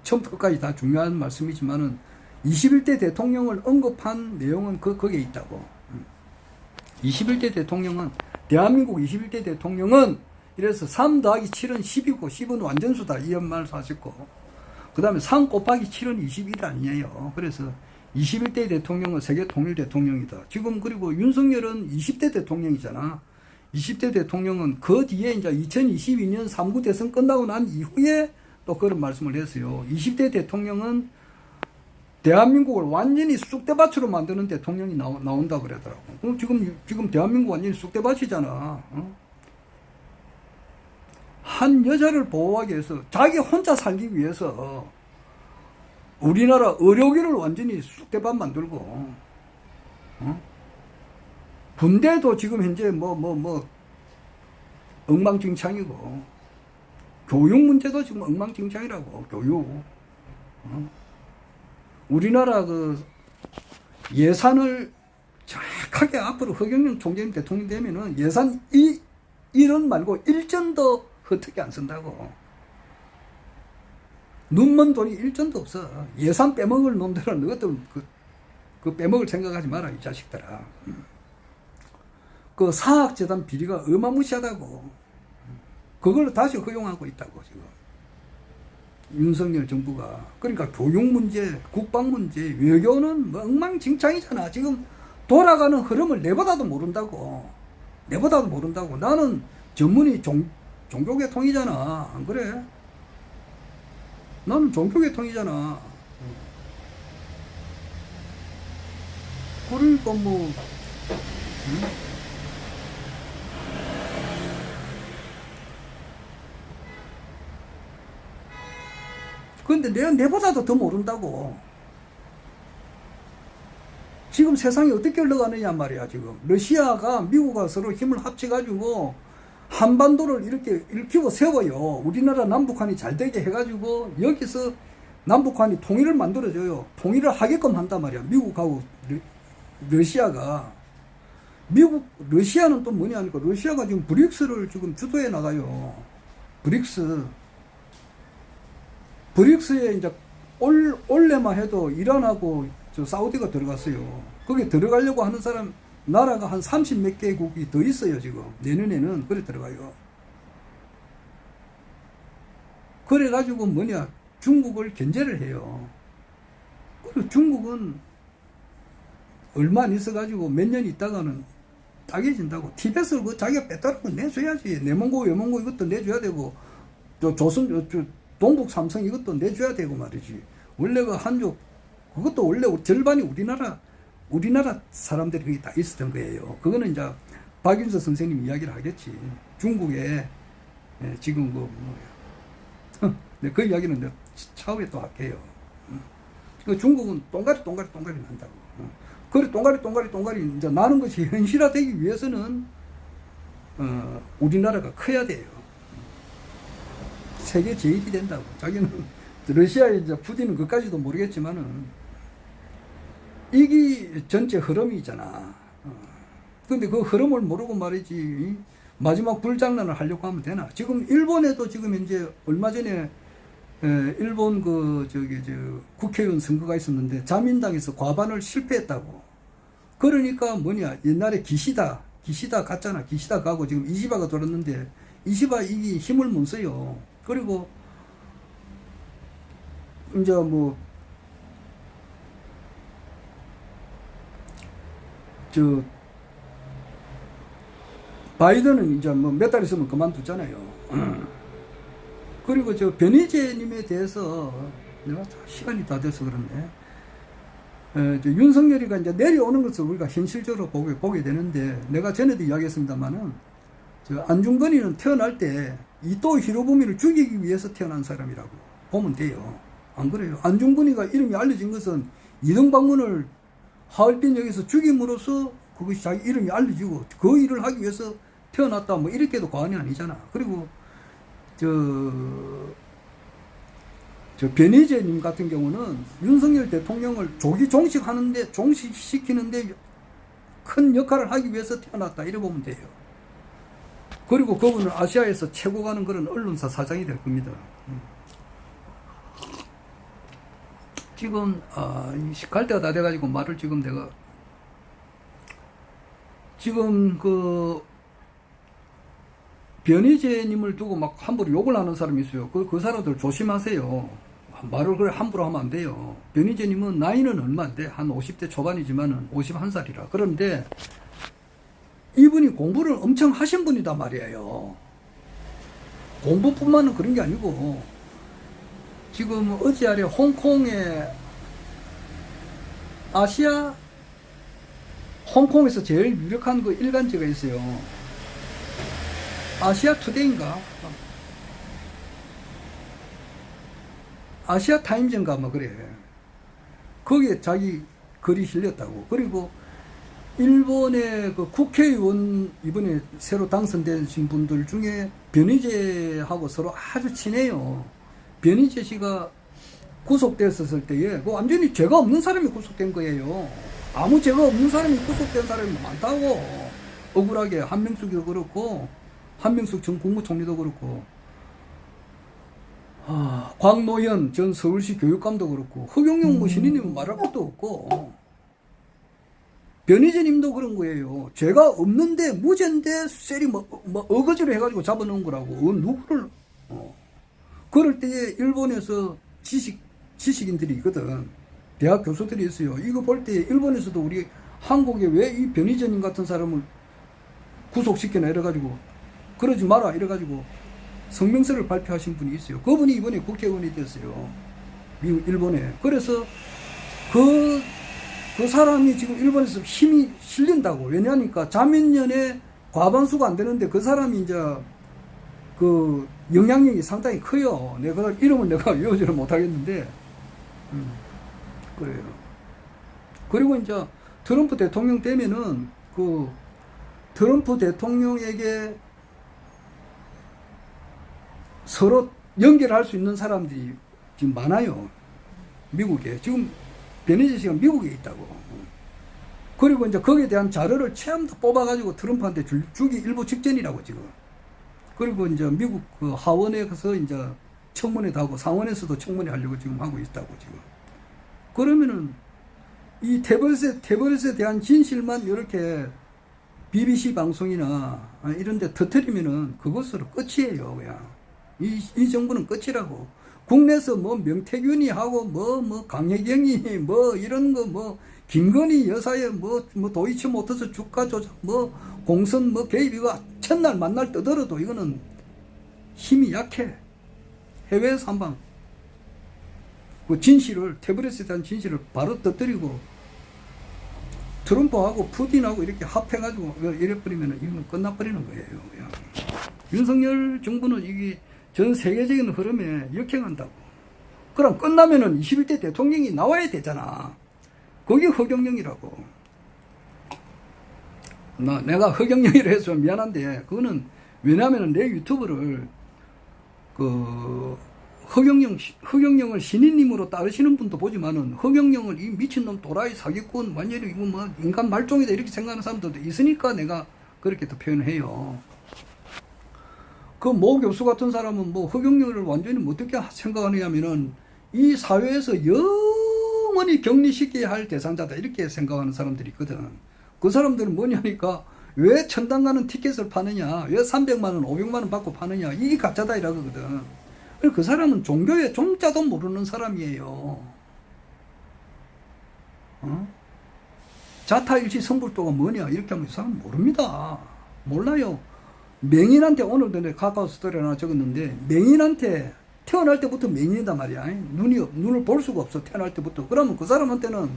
처음부터 끝까지 다 중요한 말씀이지만은 21대 대통령을 언급한 내용은 거기에 있다고. 21대 대통령은, 대한민국 21대 대통령은 이래서 3 더하기 7은 10이고 10은 완전수다 이런 말을 하셨고, 그 다음에 3 곱하기 7은 21 아니에요. 그래서 21대 대통령은 세계 통일 대통령이다. 지금 그리고 윤석열은 20대 대통령이잖아. 20대 대통령은 그 뒤에 이제 2022년 3구 대선 끝나고 난 이후에 또 그런 말씀을 했어요. 20대 대통령은 대한민국을 완전히 쑥대밭으로 만드는 대통령이 나온다 그러더라고. 그럼 지금 대한민국 완전히 쑥대밭이잖아. 어? 한 여자를 보호하기 위해서, 자기 혼자 살기 위해서 우리나라 의료기를 완전히 쑥대밭 만들고, 어? 군대도 지금 현재 엉망진창이고, 교육 문제도 지금 엉망진창이라고, 교육. 어? 우리나라 그 예산을 정확하게 앞으로 허경영 총재님 대통령 되면은 예산 1원 말고 1전도 헛되게 안 쓴다고. 눈먼 돈이 1전도 없어. 예산 빼먹을 놈들은 너희들 그 빼먹을 생각하지 마라, 이 자식들아. 그 사학재단 비리가 어마무시하다고. 그걸 다시 허용하고 있다고, 지금. 윤석열 정부가. 그러니까 교육 문제, 국방 문제, 외교는 뭐 엉망진창이잖아. 지금 돌아가는 흐름을 내보다도 모른다고. 내보다도 모른다고. 나는 전문이 종교계통이잖아. 안 그래? 나는 종교계통이잖아. 그러니까 뭐, 응? 근데 내가 내보다도 더 모른다고. 지금 세상이 어떻게 흘러가느냐 말이야, 지금. 러시아가 미국과 서로 힘을 합쳐가지고 한반도를 이렇게 일으키고 세워요. 우리나라 남북한이 잘 되게 해가지고 여기서 남북한이 통일을 만들어줘요. 통일을 하게끔 한단 말이야. 미국하고 러시아가. 러시아는 또 뭐냐 하니까 러시아가 지금 브릭스를 지금 주도해 나가요. 브릭스에 이제 올해만 해도 이란하고 사우디가 들어갔어요. 거기 들어가려고 하는 나라가 한 30 몇 개국이 더 있어요, 지금. 내년에는 그래 들어가요. 그래가지고 중국을 견제를 해요. 그리고 중국은 얼마 안 있어가지고 몇 년 있다가는 따개진다고. 티벳을 자기가 빼따르고 내줘야지. 내몽고, 외몽고 이것도 내줘야 되고, 동북 삼성 이것도 내줘야 되고 말이지. 원래 그 한족, 그것도 원래 절반이 우리나라 사람들이 거기 다 있었던 거예요. 그거는 이제 박윤서 선생님 이야기를 하겠지. 중국에, 지금 그 이야기는 내가 차후에 또 할게요. 중국은 동가리 난다고. 그래, 동가리 이제 나는 것이 현실화되기 위해서는, 우리나라가 커야 돼요. 세계 제일이 된다고. 자기는 러시아에 이제 푸틴은 그까지도 모르겠지만은 이게 전체 흐름이잖아. 근데 그 흐름을 모르고 말이지 마지막 불장난을 하려고 하면 되나? 지금 일본에도 지금 현재 얼마 전에 일본 국회의원 선거가 있었는데 자민당에서 과반을 실패했다고. 그러니까 옛날에 기시다 갔잖아. 기시다 가고 지금 이시바가 돌았는데 이시바 이게 힘을 못 써요. 그리고 이제 바이든은 이제 몇 달 있으면 그만두잖아요. 그리고 변희재님에 대해서 내가 시간이 다 돼서 그런데 윤석열이가 이제 내려오는 것을 우리가 현실적으로 보게 되는데, 내가 전에도 이야기했습니다만은 안중근이는 태어날 때 이토 히로부미를 죽이기 위해서 태어난 사람이라고 보면 돼요. 안 그래요? 안중근이가 이름이 알려진 것은 이등방문을 하얼빈역에서 죽임으로써 그것이 자기 이름이 알려지고 그 일을 하기 위해서 태어났다 이렇게도 과언이 아니잖아. 그리고 변희재님 같은 경우는 윤석열 대통령을 종식시키는데 큰 역할을 하기 위해서 태어났다 이래 보면 돼요. 그리고 그분은 아시아에서 최고 가는 그런 언론사 사장이 될 겁니다. 지금 갈 때가 다 돼가지고 말을 지금 내가 지금 그 변희재님을 두고 막 함부로 욕을 하는 사람이 있어요. 그 사람들 조심하세요. 말을 그래 함부로 하면 안 돼요. 변희재님은 나이는 얼마 안 돼. 한 50대 초반이지만은 51살이라. 그런데 이분이 공부를 엄청 하신 분이단 말이에요. 공부뿐만은 그런 게 아니고 지금 어제아래 홍콩에 홍콩에서 제일 유력한 그 일간지가 있어요. 아시아 투데이인가? 아시아 타임즈인가 뭐 그래. 거기에 자기 글이 실렸다고. 그리고 일본의 그 국회의원 이번에 새로 당선되신 분들 중에 변희재하고 서로 아주 친해요. 변희재 씨가 구속됐었을 때에 그 완전히 죄가 없는 사람이 구속된 거예요. 아무 죄가 없는 사람이 구속된 사람이 많다고. 억울하게 한명숙이도 그렇고 한명숙 전 국무총리도 그렇고 광노현 전 서울시 교육감도 그렇고 흑용용 신인님은 말할 것도 없고 변희재님도 그런 거예요. 죄가 없는데 무죄인데 셀이 뭐 어거지로 해가지고 잡아놓은 거라고. 누구를 그럴 때에 일본에서 지식인들이 있거든. 대학 교수들이 있어요. 이거 볼 때 일본에서도 우리 한국에 왜 이 변희재님 같은 사람을 구속시켜놔 이래가지고 그러지 마라 이래가지고 성명서를 발표하신 분이 있어요. 그분이 이번에 국회의원이 됐어요. 미국 일본에. 그래서 그 사람이 지금 일본에서 힘이 실린다고. 왜냐하니까 자민련의 과반수가 안 되는데 그 사람이 이제 그 영향력이 상당히 커요. 내가 이름을 내가 외우지는 못하겠는데 그래요. 그리고 이제 트럼프 대통령 되면은 그 트럼프 대통령에게 서로 연결할 수 있는 사람들이 지금 많아요. 미국에. 지금 변희재 씨가 미국에 있다고. 그리고 이제 거기에 대한 자료를 처음부터 뽑아가지고 트럼프한테 주기 일부 직전이라고 지금. 그리고 이제 미국 그 하원에 가서 이제 청문회도 하고 상원에서도 청문회 하려고 지금 하고 있다고 지금. 그러면은 이 태블릿에 대한 진실만 이렇게 BBC 방송이나 이런 데 터뜨리면은 그것으로 끝이에요, 그냥. 이 정부는 끝이라고. 국내에서 뭐 명태균이 하고 뭐 강혜경이 뭐 이런 거 뭐 김건희 여사의 뭐 도이치모터스 주가 조작 뭐 공선 뭐 개입 이거 첫날 만날 떠들어도 이거는 힘이 약해. 해외에서 한방 그 진실을 태블릿에 대한 진실을 바로 터뜨리고 트럼프하고 푸틴하고 이렇게 합해가지고 이래버리면 이건 끝나버리는 거예요. 그냥. 윤석열 정부는 이게 전 세계적인 흐름에 역행한다고. 그럼 끝나면은 21대 대통령이 나와야 되잖아. 그게 허경영이라고. 내가 허경영이라 해서 미안한데, 그거는, 왜냐면은 내 유튜브를, 허경영을 신인님으로 따르시는 분도 보지만은, 허경영을 이 미친놈 또라이 사기꾼, 완전히 이거 뭐, 인간 말종이다, 이렇게 생각하는 사람들도 있으니까 내가 그렇게 또 표현해요. 그 모 교수 같은 사람은 뭐 허경영을 완전히 어떻게 생각하느냐면은 이 사회에서 영원히 격리시켜야 할 대상자다 이렇게 생각하는 사람들이 있거든. 그 사람들은 뭐냐니까 왜 천당 가는 티켓을 파느냐, 왜 300만 원, 500만 원 받고 파느냐, 이게 가짜다 이러거든. 그 사람은 종교의 종자도 모르는 사람이에요. 자타일치 성불도가 뭐냐 이렇게 하면 이 사람 모릅니다. 몰라요. 맹인한테 오늘도 내가 카카오 스토리에 하나 적었는데 명인한테 태어날 때부터 맹인이단 말이야. 눈을 볼 수가 없어 태어날 때부터. 그러면 그 사람한테는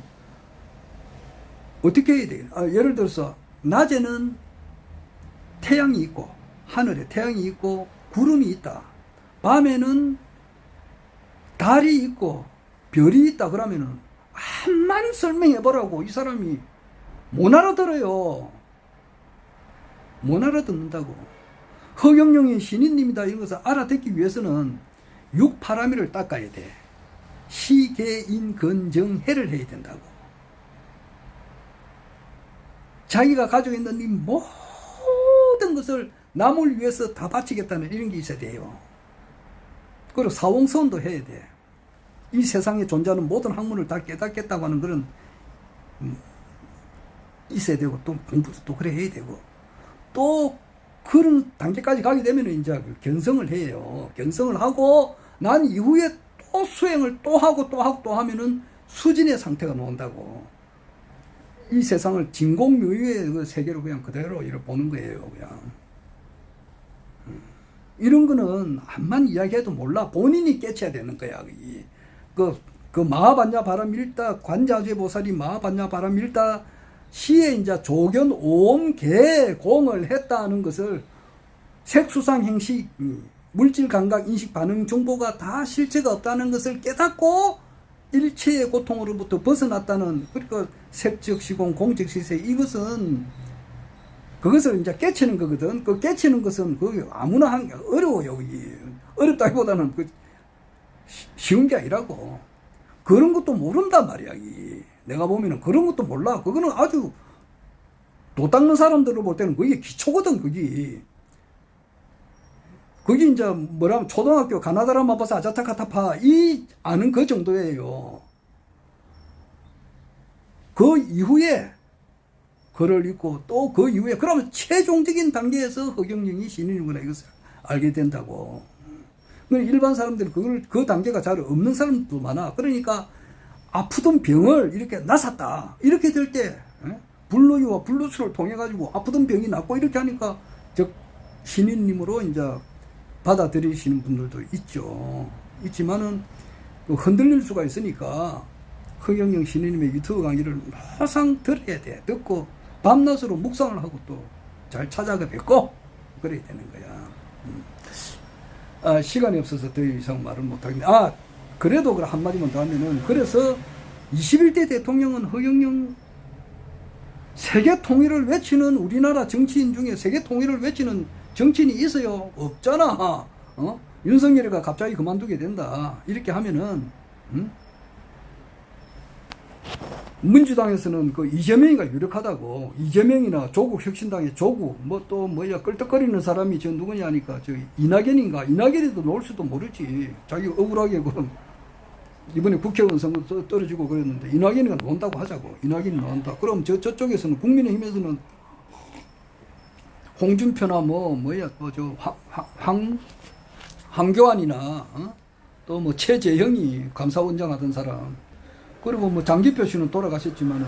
어떻게 해야 돼? 예를 들어서 낮에는 태양이 있고 하늘에 태양이 있고 구름이 있다. 밤에는 달이 있고 별이 있다. 그러면은 한만 설명해 보라고. 이 사람이 못 알아들어요. 못 알아듣는다고. 허경영이 신인님이다 이런 것을 알아듣기 위해서는 육파라미를 닦아야 돼. 시계인건정해를 해야 된다고. 자기가 가지고 있는 이 모든 것을 남을 위해서 다 바치겠다는 이런 게 있어야 돼요. 그리고 사홍선도 해야 돼. 이 세상에 존재하는 모든 학문을 다 깨닫겠다고 하는 그런 있어야 되고, 또 공부도 또 그래 해야 되고, 또 그런 단계까지 가게 되면 이제 견성을 해요. 견성을 하고 난 이후에 또 수행을 또 하고 또 하고 또 하면은 수진의 상태가 나온다고. 이 세상을 진공묘유의 그 세계로 그냥 그대로 이렇게 보는 거예요, 그냥. 이런 거는 한만 이야기해도 몰라. 본인이 깨쳐야 되는 거야. 그 마하반야 바람일다 관자재 보살이 마하반야 바람일다 시에 이제 조견 오옴계 공을 했다는 것을 색수상 행식 물질 감각 인식 반응 정보가 다 실체가 없다는 것을 깨닫고 일체의 고통으로부터 벗어났다는, 그러니까 색적 시공 공적 시세, 이것은 그것을 이제 깨치는 거거든. 그 깨치는 것은 그 아무나 하는 게 어려워요. 어렵다기보다는 그 쉬운 게 아니라고. 그런 것도 모른단 말이야. 내가 보면은 그런 것도 몰라. 그거는 아주 도 닦는 사람들로 볼 때는 그게 기초거든. 그게 이제 뭐라면 초등학교 가나다라 마바사 아자타카타파 이 아는 그 정도예요. 그 이후에 글을 읽고 또 그 이후에 그러면 최종적인 단계에서 허경영이 신인이구나 이것을 알게 된다고. 일반 사람들은 그 단계가 잘 없는 사람도 많아. 그러니까 아프던 병을 이렇게 나섰다 이렇게 될 때 불로유와 불로수를 통해 가지고 아프던 병이 낫고 이렇게 하니까 즉 신인님으로 이제 받아들이시는 분들도 있지만은 흔들릴 수가 있으니까 허경영 신인님의 유튜브 강의를 항상 들어야 돼. 듣고 밤낮으로 묵상을 하고 또 잘 찾아가 뵙고 그래야 되는 거야. 시간이 없어서 더 이상 말을 못하겠네. 그래도 한마디만 더 하면은, 그래서 21대 대통령은 허경영 세계 통일을 외치는 우리나라 정치인 중에 세계 통일을 외치는 정치인이 있어요? 없잖아. 윤석열이가 갑자기 그만두게 된다 이렇게 하면은 민주당에서는 그 이재명이가 유력하다고. 이재명이나 조국 혁신당의 조국 또 끌떡거리는 사람이 저 누구냐 하니까 저 이낙연인가. 이낙연이도 나올 수도 모르지. 자기 억울하게 그럼 이번에 국회의원 선거 떨어지고 그랬는데 이낙연이가 나온다고 하자고. 이낙연이 나온다. 그럼 저쪽에서는 국민의힘에서는 홍준표나 황교안이나 또 최재형이 감사원장 하던 사람, 그리고 장기표 씨는 돌아가셨지만은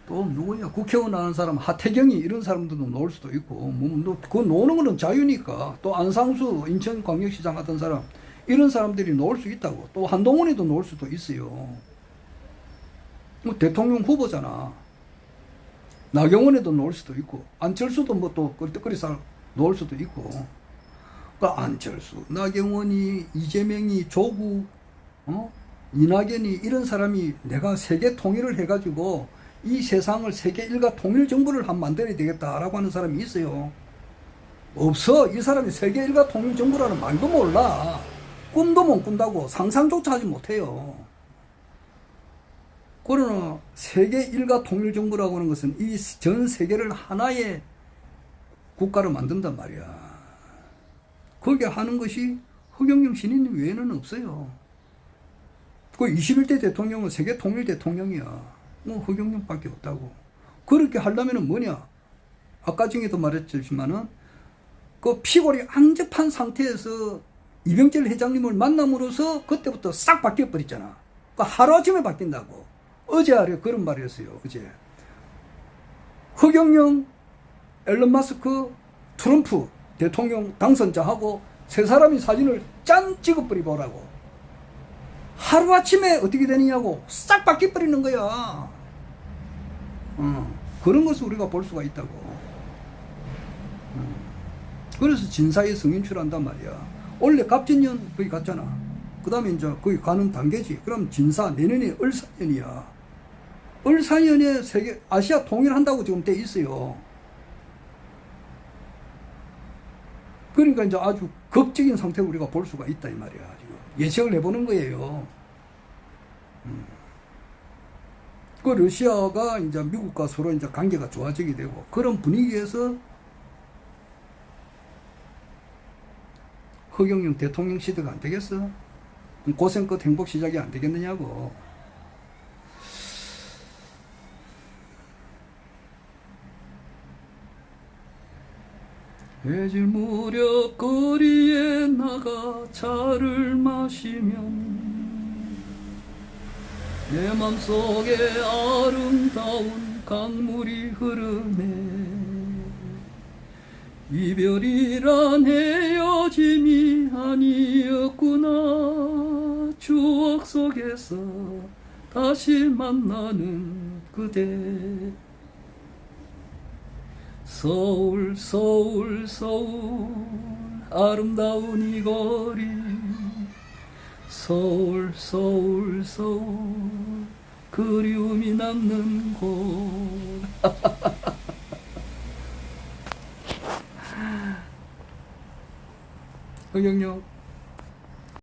또 누구냐 국회의원 하는 사람 하태경이 이런 사람들도 나올 수도 있고 그거 노는 거는 자유니까. 또 안상수 인천광역시장 하던 사람 이런 사람들이 나올 수 있다고. 또 한동훈이도 나올 수도 있어요. 대통령 후보잖아. 나경원에도 나올 수도 있고 안철수도 또 끌떡거리 나올 수도 있고. 안철수, 나경원이, 이재명이, 조국, 이낙연이 이런 사람이 내가 세계 통일을 해가지고 이 세상을 세계 일가 통일 정부를 만들어야 되겠다라고 하는 사람이 있어요? 없어. 이 사람이 세계 일가 통일 정부라는 말도 몰라. 꿈도 못 꾼다고. 상상조차 하지 못해요. 그러나 세계 일가 통일 정부라고 하는 것은 이 전 세계를 하나의 국가로 만든단 말이야. 그게 하는 것이 허경영 신인님 외에는 없어요. 그 21대 대통령은 세계 통일 대통령이야. 허경영밖에 없다고. 그렇게 하려면은 뭐냐? 아까 중에도 말했지만은 그 피골이 앙접한 상태에서 이병철 회장님을 만남으로써 그때부터 싹 바뀌어 버렸잖아. 하루아침에 바뀐다고. 어제 아래 그런 말이었어요. 어제. 허경영, 앨런 마스크, 트럼프 대통령 당선자하고 세 사람이 사진을 짠 찍어버리보라고. 하루아침에 어떻게 되느냐고 싹 바뀌어버리는 거야. 그런 것을 우리가 볼 수가 있다고. 그래서 진사의 성인출한단 말이야. 원래 갑진년 거기 갔잖아. 그 다음에 이제 거기 가는 단계지. 그럼 진사 내년에 을사년이야. 을사년에 세계 아시아 통일한다고 지금 돼 있어요. 그러니까 이제 아주 극적인 상태로 우리가 볼 수가 있다 이 말이야. 지금 예측을 해보는 거예요. 그 러시아가 이제 미국과 서로 이제 관계가 좋아지게 되고 그런 분위기에서 허경영 대통령 시대가 안 되겠어? 고생 끝 행복 시작이 안 되겠느냐고. 해질 무렵 거리에 나가 차를 마시면 내 맘속에 아름다운 강물이 흐르네. 이별이란 헤어짐이 아니었구나. 추억 속에서 다시 만나는 그대. 서울 서울 서울 아름다운 이 거리. 서울 서울 서울 그리움이 남는 곳. 허경영